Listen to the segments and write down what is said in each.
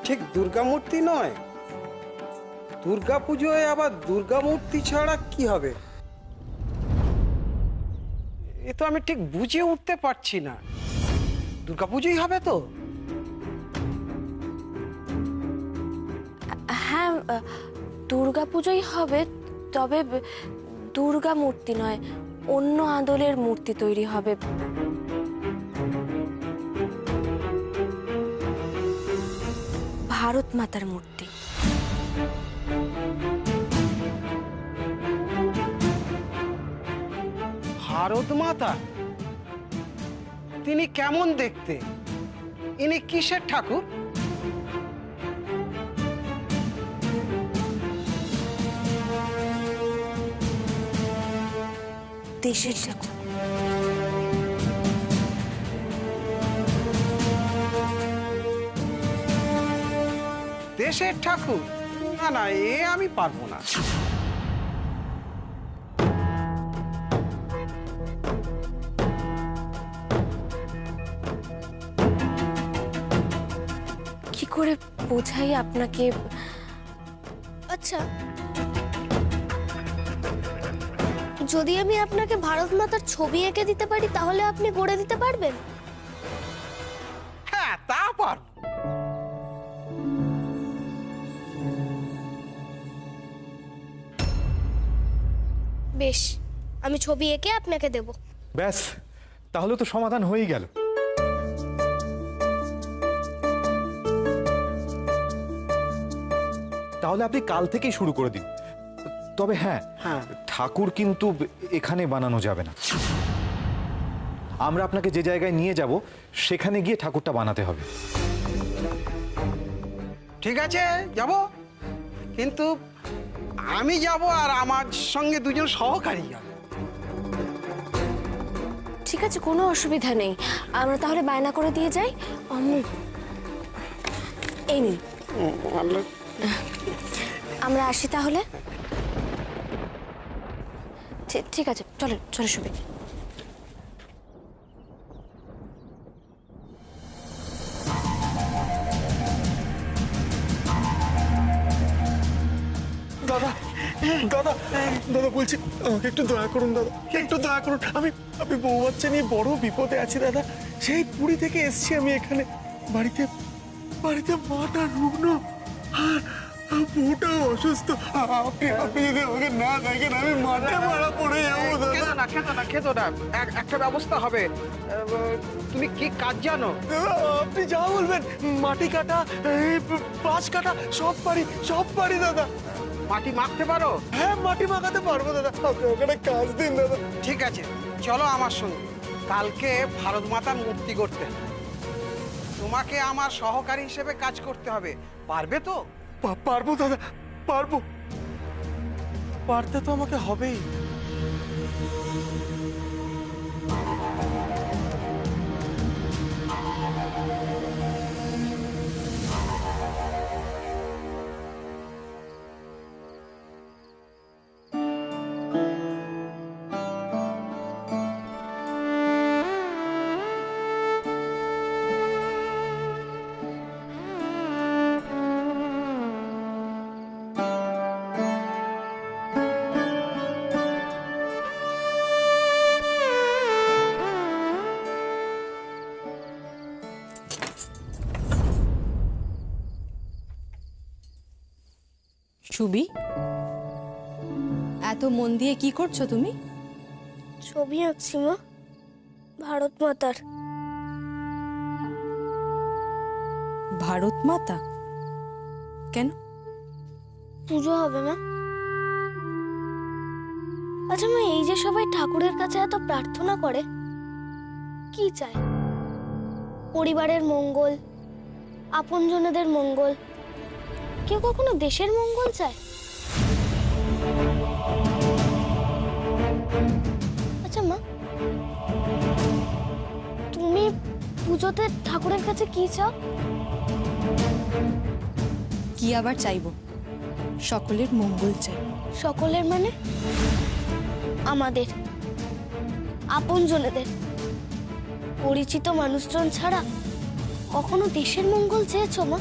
ঠিক দুর্গা মূর্তি নয়। দুর্গা পুজোয় আবার দুর্গা মূর্তি ছাড়া কি হবে? এ তো আমি ঠিক বুঝে উঠতে পারছি না। দুর্গা পুজোই হবে তো? হ্যাঁ, দুর্গা পুজোই হবে, তবে দুর্গা মূর্তি নয়, অন্য আদলের মূর্তি তৈরি হবে। ভারত মাতার মূর্তি। ভারত মাতা? তিনি কেমন দেখতে? ইনি কিসের ঠাকুর? দেশের ঠাকুর। দেশের ঠাকুর? না না, এ আমি পারবো না। কি করে বোঝাই আপনাকে? আচ্ছা, যদি আমি আপনাকে ভারত মাতার ছবি এঁকে দিতে পারি তাহলে আপনি গড়ে দিতে পারবেন? হ্যাঁ, তা পারবো। বেশ, আমি ছবি এঁকে আপনাকে দেব। ব্যাস, তাহলে তো সমাধান হয়েই গেল। তাহলে আপনি কাল থেকেই শুরু করে দিন। তবে হ্যাঁ, ঠাকুর কিন্তু এখানে বানানো যাবে না। আমরা আপনাকে যে জায়গায় নিয়ে যাব সেখানে গিয়ে ঠাকুরটা বানাতে হবে। ঠিক আছে, যাব। কিন্তু আমি যাব আর আমার সঙ্গে দুজন সহকারী যাবে। ঠিক আছে, কোনো অসুবিধা নেই। আমরা তাহলে বায়না করে দিয়ে যাই। এই নিন, আমরা আসি তাহলে। ঠিক আছে, চলে চলে শুবি। দাদা দাদা দাদা বলছি, আমাকে একটু দয়া করুন দাদা, একটু দয়া করুন। আমি আমি বউ বাচ্চা নিয়ে বড় বিপদে আছি দাদা। সেই পুরী থেকে এসেছি আমি এখানে। বাড়িতে বাড়িতে মাটা রুগ্ন আর বউটাও অসুস্থ। আপনি যদি আমাকে না দেখেন আমি মাঠে মারা পড়ে যাবো দাদা। খেতো না, একটা ব্যবস্থা হবে। তুমি কি কাজ জানো? আপনি যা বলবেন, মাটি কাটা, পাঁচ কাটা, সব পারি দাদা। মাটি মাখতে পারো? হ্যাঁ, মাটি মাখাতে পারবো দাদা। আপনি ওখানে কাজ দিন দাদা। ঠিক আছে, চলো আমার সঙ্গে। কালকে ভারত মাতার মূর্তি করতে হবে। তোমাকে আমার সহকারী হিসেবে কাজ করতে হবে। পারবে তো? পারবো দাদা, পারবো। পারতে তো আমাকে হবেই। সুবি, এত মন দিয়ে কি করছো তুমি? ছবি আঁকছি মা, ভারত মাতার। ভারত মাতা? কেন? পুজো হবে মা। আচ্ছা মা, এই যে সবাই ঠাকুরের কাছে এত প্রার্থনা করে, কি চায়? পরিবারের মঙ্গল, আপনজনেদের মঙ্গল। কেউ কখনো দেশের মঙ্গল চায়? আচ্ছা মা, তুমি পুজোতে ঠাকুরের কাছে কি চাও? কি আবার চাইবো? সকলের মঙ্গল চাই। সকলের মানে? আমাদের, আপনজনেদের, পরিচিত মানুষজন ছাড়া কখনো দেশের মঙ্গল চেয়েছো মা?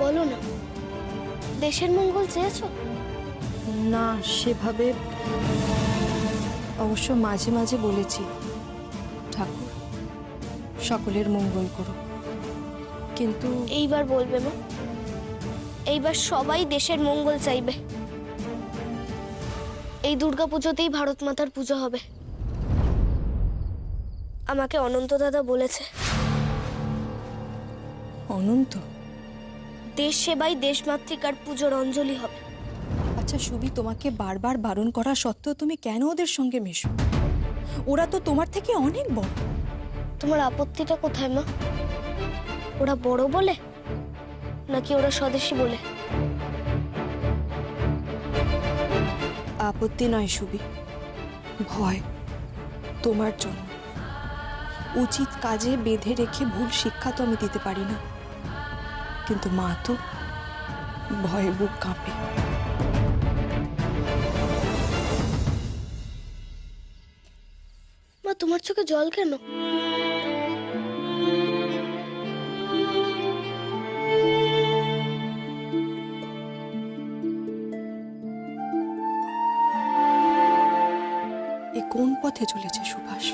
বলো না, দেশের মঙ্গল চেয়েছো? না, সেভাবে অবশ্য মাঝে মাঝে বলেছি, ঠাকুর সকলের মঙ্গল করো, কিন্তু এইবার বলবে মা, এইবার সবাই দেশের মঙ্গল চাইবে। এই দুর্গাপুজোতেই ভারত মাতার পুজো হবে। আমাকে অনন্ত দাদা বলেছে অনন্ত। দেশ সেবাই দেশমাতৃকার পুজোর অঞ্জলি হবে। আচ্ছা সুবি, তোমাকে বারবার বারণ করা সত্ত্বেও তুমি কেন ওদের সঙ্গে মেশো? ওরা তো তোমার থেকে অনেক বড়। তোমার আপত্তিটা কোথায় মা? ওরা বড় বলে নাকি ওরা স্বদেশী বলে? আপত্তি নয় সুবি, ভয় তোমার জন্য। উচিত কাজে বেঁধে রেখে ভুল শিক্ষা তো আমি দিতে পারি না, কিন্তু মা তো ভয়ে বুক কাঁপে। মা, তোমার চোখে জল কেন? এ কোন পথে চলেছে সুভাষ?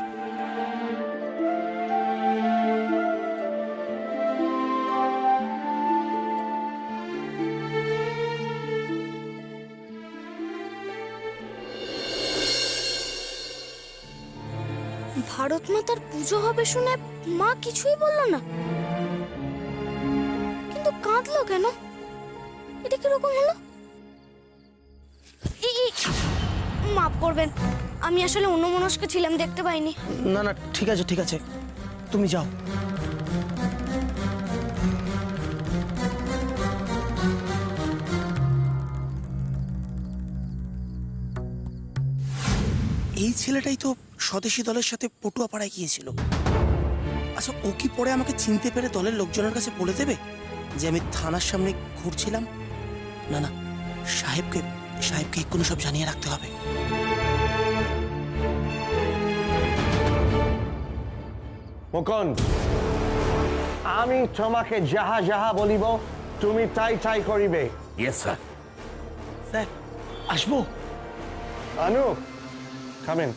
ভারত মাতার পুজো হবে শুনে মা কিছুই বললো না, কিন্তু কাঁদলো কেন? এটা কিরকম হলো? মাফ করবেন, আমি আসলে অন্যমনস্ক ছিলাম, দেখতে পাইনি। না না, ঠিক আছে ঠিক আছে, তুমি যাও। এই ছেলেটাই তো স্বদেশী দলের সাথে পটুয়া পাড়ায় গিয়েছিল। আচ্ছা, ও কি পরে আমাকে চিনতে পেরে দলের লোকজনের কাছে বলে দেবে যে আমি থানার সামনে ঘুরছিলাম? না না, সাহেবকে এক্ষুনি সব জানিয়ে রাখতে হবে। মুকুন্দ, আমি তোমাকে যাহা যাহা বলিব তুমি তাই তাই করিবে। Yes sir. স্যার, আসবো? Anup, come in.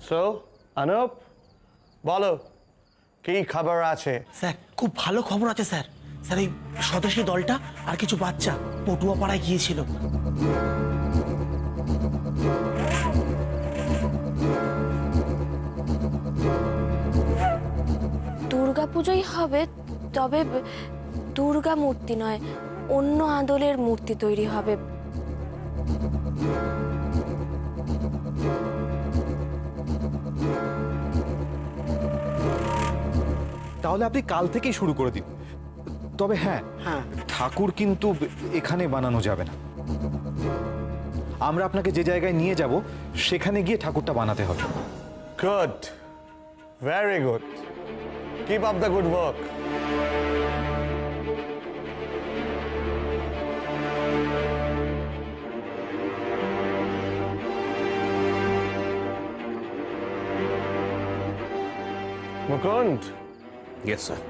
So, Anup, বলো কি খবর আছে? স্যার, খুব ভালো খবর আছে স্যার। স্যার, এই স্বদেশী দলটা আর কিছু বাচ্চা পটুয়া পাড়ায় গিয়েছিল। দুর্গাপুজোই হবে, তবে দুর্গা মূর্তি নয়, অন্য আদলের মূর্তি তৈরি হবে। তাহলে আপনি কাল থেকেই শুরু করে দিন। তবে হ্যাঁ, ঠাকুর কিন্তু এখানে বানানো যাবে না। আমরা আপনাকে যে জায়গায় নিয়ে যাব সেখানে গিয়ে ঠাকুরটা বানাতে হবে। Good. Very good. Keep up the good work. Mukunda, yes sir.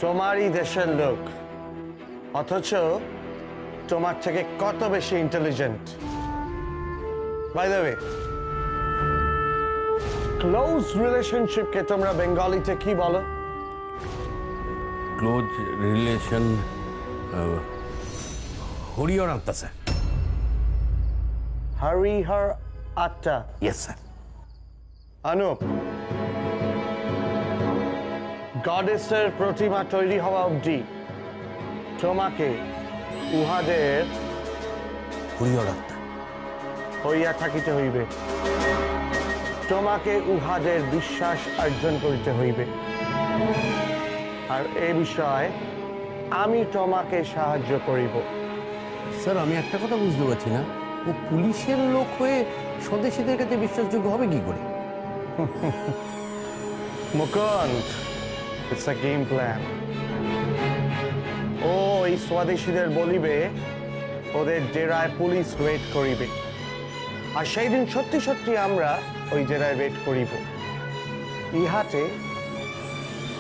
তোমারই দেশের লোক, অথচ তোমার থেকে কত বেশি intelligent. By the way, close রিলেশনশিপকে তোমরা বেঙ্গলিতে কি বলো? ক্লোজ রিলেশন হরিহর আত্মা স্যার। হরিহর আত্মা। Yes sir. অনুপ, গডেসের প্রতিমা তৈরি হওয়া অবধি তোমাকে উহাদের হরিহর আত্মা হইয়া থাকিতে হইবে। তোমাকে উহাদের বিশ্বাস অর্জন করিতে হইবে, আর এ বিষয়ে আমি তোমাকে সাহায্য করিব। স্যার, আমি একটা কথা বুঝতে পারছি না, ও পুলিশের লোক হয়ে স্বদেশীদের কাছে বিশ্বাসযোগ্য হবে কি করে? Mukunda, it's a game plan. ও এই স্বদেশীদের বলিবে ওদের ডেরায় পুলিশ ওয়েট করিবে, আর সেই দিন সত্যি সত্যি আমরা ওই জেলায় ওয়েট করিব। ইহাতে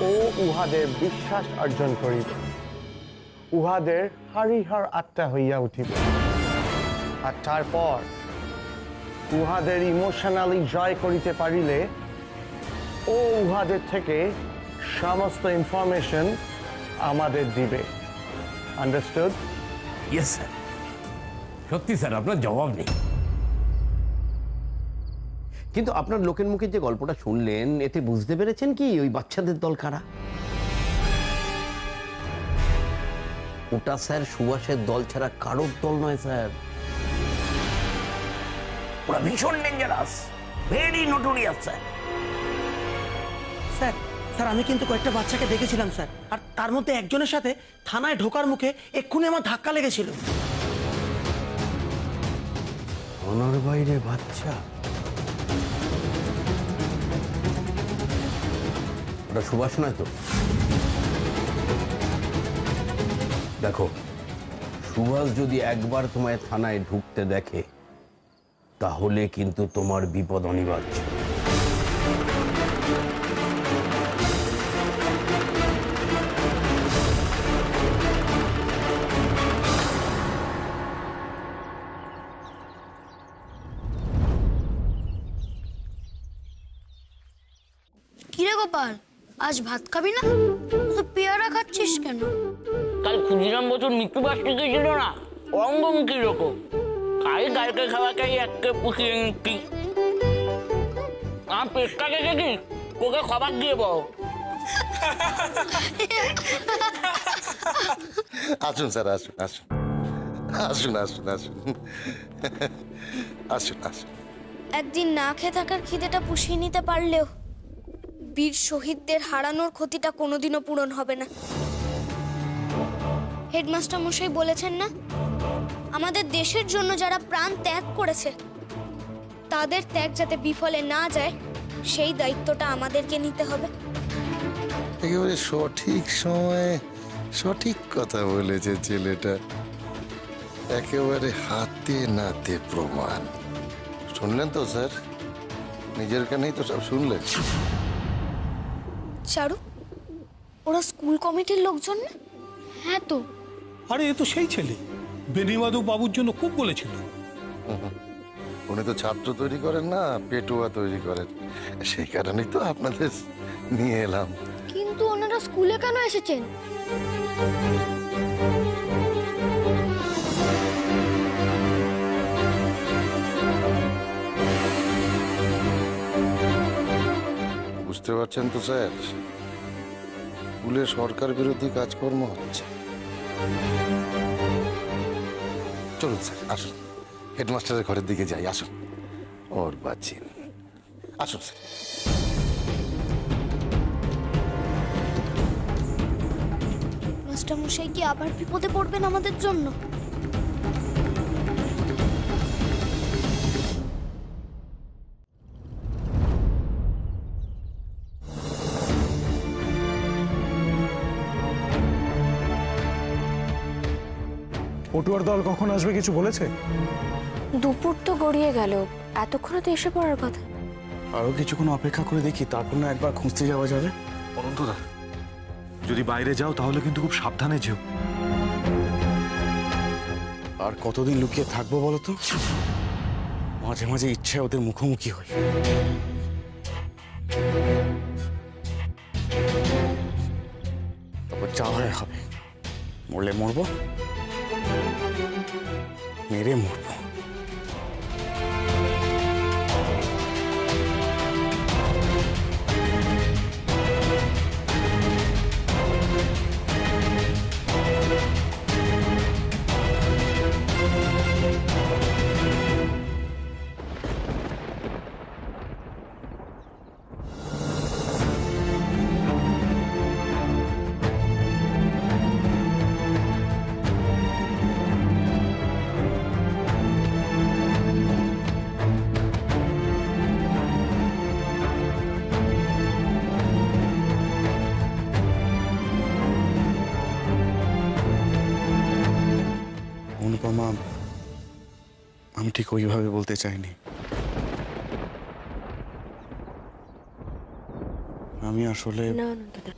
ও উহাদের বিশ্বাস অর্জন করিব, উহাদের হারিহার আত্মা হইয়া উঠিব, আর তারপর উহাদের ইমোশনালি জয় করিতে পারিলে ও উহাদের থেকে সমস্ত ইনফরমেশন আমাদের দিবে। আন্ডারস্টুড? ইয়েস স্যার, সত্যি স্যার আপনার জবাব নেই। কিন্তু আপনার লোকের মুখে যে গল্পটা শুনলেন, এতে বুঝতে পেরেছেন কি ওই বাচ্চাদের দল কারা? ওটা স্যার সুভাষের দল ছাড়া কারোর দল নয় স্যার। ওরা ভীষণ dangerous, very notorious sir. Sir sir আমি কিন্তু কয়েকটা বাচ্চাকে দেখেছিলাম স্যার, আর তার মধ্যে একজনের সাথে থানায় ঢোকার মুখে এক্ষুনি আমার ধাক্কা লেগেছিল। থানার বাইরে বাচ্চা? ওটা সুভাষ নয় তো? দেখো, সুভাষ যদি একবার তোমায় থানায় ঢুকতে দেখে তাহলে কিন্তু তোমার বিপদ অনিবার্য। কিরে গোপাল, আজ ভাত খাবি না? তো পেয়ারা খাচ্ছিস কেন? কাল ক্ষুদিরাম বছর মৃত্যুবার্ষিকী ছিল না, অঙ্গম কিরকম? তাই গায়কে খাওয়াটাই একে পুষিয়ে নিচ্ছি। আমার পেটটা দেখেছি, তোকে খাবার দিয়ে বল। আসুন স্যার, আসুন আসুন আসুন আসুন আসুন আসুন আসুন। একদিন না খেয়ে থাকার খিদেটা পুষিয়ে নিতে পারলেও বীর শহীদদের হারানোর ক্ষতিটা কোনোদিনও পূরণ হবে না। হেডমাস্টার মশাই বলেছেন না, আমাদের দেশের জন্য যারা প্রাণ ত্যাগ করেছে তাদের ত্যাগ যাতে বিফলে না যায় সেই দায়িত্বটা আমাদেরকে নিতে হবে। একেবারে সঠিক সময়ে সঠিক কথা বলেছে ছেলেটা, একেবারে হাতে নাতে প্রমাণ। শুনলেন তো স্যার, নিজের কানেই তো সব শুনলেন। চারু, ওরা স্কুল কমিটির লোকজন না? হ্যাঁ তো। আরে এ তো সেই ছেলে, বেনিমাধব বাবুর জন্য খুব বলেছিল। উনি তো ছাত্র তৈরি করেন না, পেটুয়া তৈরি করেন, সেই কারণেই তো আপনাদের নিয়ে এলাম। কিন্তু ওনারা স্কুলে কেন এসেছেন? বুঝতে পারছেন তো স্যার, স্কুলে সরকার বিরোধী কাজকর্ম হচ্ছে। চলুন স্যার, আসুন হেডমাস্টারের ঘরের দিকে যাই। আসুন, ওর বাচ্চি আসুন স্যার। মাস্টার মশাই কি আবার বিপদে পড়বেন আমাদের জন্য? পটুয়ার দল কখন আসবে কিছু বলেছে? দুপুর তো গড়িয়ে গেল, এতক্ষণে তো এসে পড়ার কথা। আরো কিছুক্ষণ অপেক্ষা করে দেখি, তারপর না একবার খুঁজতে যাওয়া যাবে। অনন্তদা, যদি বাইরে যাও তাহলে কিন্তু খুব সাবধানে যেও। আর কতদিন লুকিয়ে থাকবো বলো তো? মাঝে মাঝে ইচ্ছে ওদের মুখোমুখি হই। তারপর যা হয় হবে, মরলে মরবো, মেরে মরবো। অনুপমা, আমি ঠিক ওইভাবে বলতে চাইনি। আমি আসলে না না দাদা,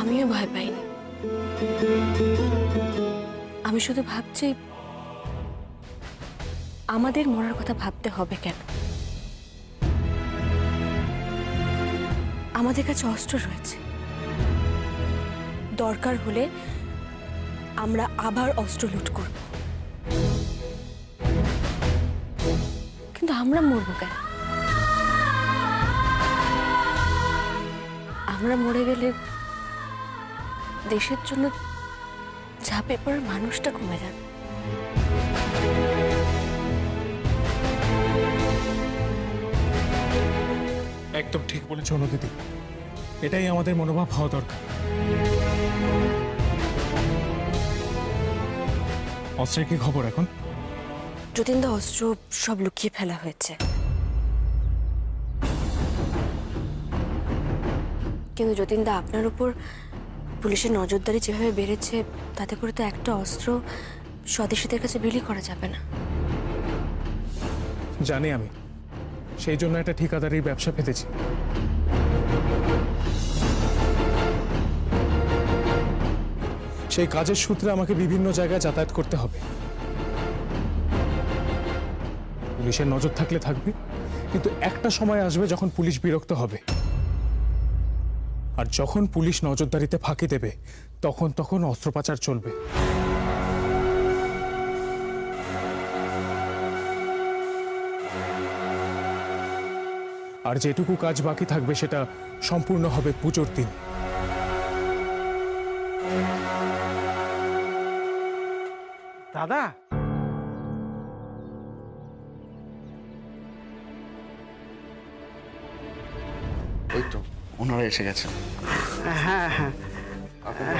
আমিও ভয় পাইনি। আমি শুধু ভাবছি আমাদের মরার কথা ভাবতে হবে কেন? আমাদের কাছে অস্ত্র রয়েছে, দরকার হলে আমরা আবার অস্ত্র লুট করব, কিন্তু আমরা মরবো কেন? আমরা মরে গেলে দেশের জন্য ঝাঁপে পড়ার মানুষটা কমে যাবে। একদম ঠিক বলেছ দিদি, এটাই আমাদের মনোভাব হওয়া দরকার। অস্ত্রের কি খবর এখন? যতীনদা, অস্ত্র সব লুকিয়ে ফেলা হয়েছে, কিন্তু যতীনদা আপনার উপর পুলিশের নজরদারি যেভাবে বেড়েছে, তাতে করে তো একটা অস্ত্র স্বদেশীদের কাছে বিলি করা যাবে না। জানি আমি, সেই জন্য একটা ঠিকাদারির ব্যবসা পেতেছি। সেই কাজের সূত্রে আমাকে বিভিন্ন জায়গায় যাতায়াত করতে হবে। পুলিশের নজর থাকলে থাকবে, কিন্তু একটা সময় আসবে যখন পুলিশ বিরক্ত হবে, আর যখন পুলিশ নজরদারিতে ফাঁকি দেবে তখন অস্ত্র পাচার চলবে। আর যেটুকু কাজ বাকি থাকবে সেটা সম্পূর্ণ হবে পুজোর দিন। দাদা, ওই তো ওনারা এসে গেছেন। হ্যাঁ হ্যাঁ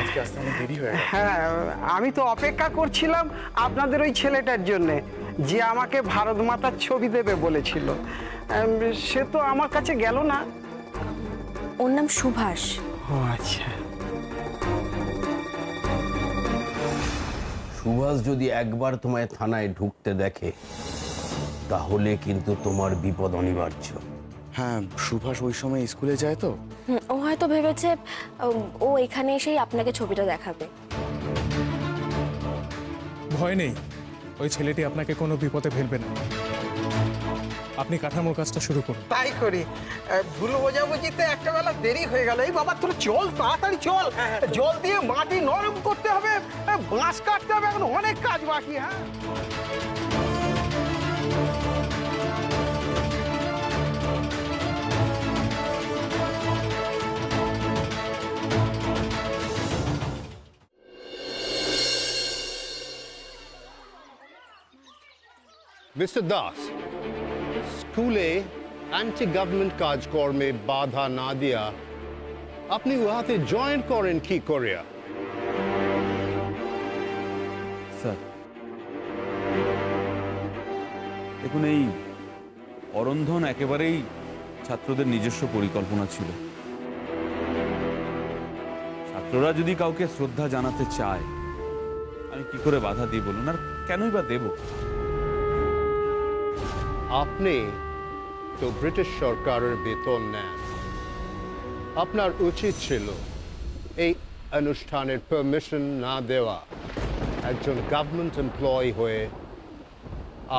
আজকে আসতে অনেক দেরি হয়ে গেল। হ্যাঁ, আমি তো অপেক্ষা করছিলাম আপনাদের ওই ছেলেটার জন্যে, যে আমাকে ভারত মাতার ছবি দেবে বলেছিল। সে তো আমার কাছে গেল না। ওর নাম সুভাষ। ও আচ্ছা। সুভাষ যদি একবার তোমায় থানায় ঢুকতে দেখে, তাহলে কিন্তু তোমার বিপদ অনিবার্য। হ্যাঁ, সুভাষ ওই সময় স্কুলে যায় তো। ও হয়তো ভেবেছে ও এখানে এসেই আপনাকে ছবিটা দেখাবে। ভয় নেই, ওই ছেলেটি আপনাকে কোনো বিপদে ফেলবে না। আপনি কাঠামোর কাজটা শুরু করুন। তাই করি। ভুল বোঝাবুঝিতে একটা বেলা দেরি হয়ে গেল। এই বাবা, তোর চল, তাড়াতাড়ি চল। জল দিয়ে মাটি নরম করতে হবে, বাঁশ কাটতে হবে, এখন অনেক কাজ বাকি। হ্যাঁ, মিস্টার দাস, স্কুলে অ্যান্টি গভর্নমেন্ট কাজকর্মে বাধা না দিয়া আপনি উহাতে জয়েন করেন কি করিয়া? স্যার, দেখুন, এই অরন্ধন একেবারেই ছাত্রদের নিজস্ব পরিকল্পনা ছিল। ছাত্ররা যদি কাউকে শ্রদ্ধা জানাতে চায়, আমি কি করে বাধা দিই বলুন? আর কেনই বা দেব? আপনি তো ব্রিটিশ সরকারের বেতন নেন। আপনার উচিত ছিল এই অনুষ্ঠানের পারমিশন না দেওয়া। একজন গভর্নমেন্ট এমপ্লয়ি হয়ে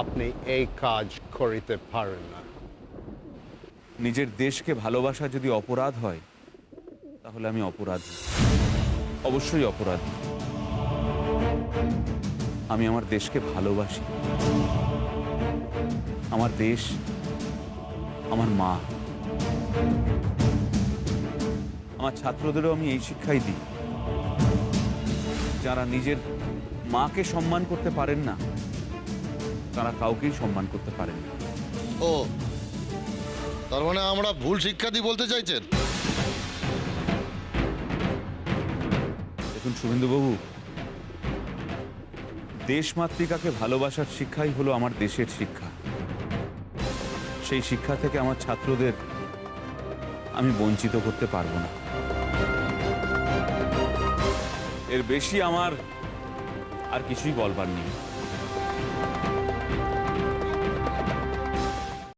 আপনি এই কাজ করিতে পারেন না। নিজের দেশকে ভালোবাসা যদি অপরাধ হয়, তাহলে আমি অপরাধী, অবশ্যই অপরাধী। আমি আমার দেশকে ভালোবাসি। আমার দেশ আমার মা। আমার ছাত্রদেরও আমি এই শিক্ষাই দিই। যারা নিজের মাকে সম্মান করতে পারেন না, তারা কাউকেই সম্মান করতে পারেন না। ও, তার মানে আমরা ভুল শিক্ষা দিই বলতে চাইছেন? দেখুন শুভেন্দুবাবু, দেশমাতৃকাকে ভালোবাসার শিক্ষাই হলো আমার দেশের শিক্ষা। সেই শিক্ষা থেকে আমার ছাত্রদের আমি বঞ্চিত করতে পারবো না। এর বেশি আমার আর কিছুই বলবার নেই।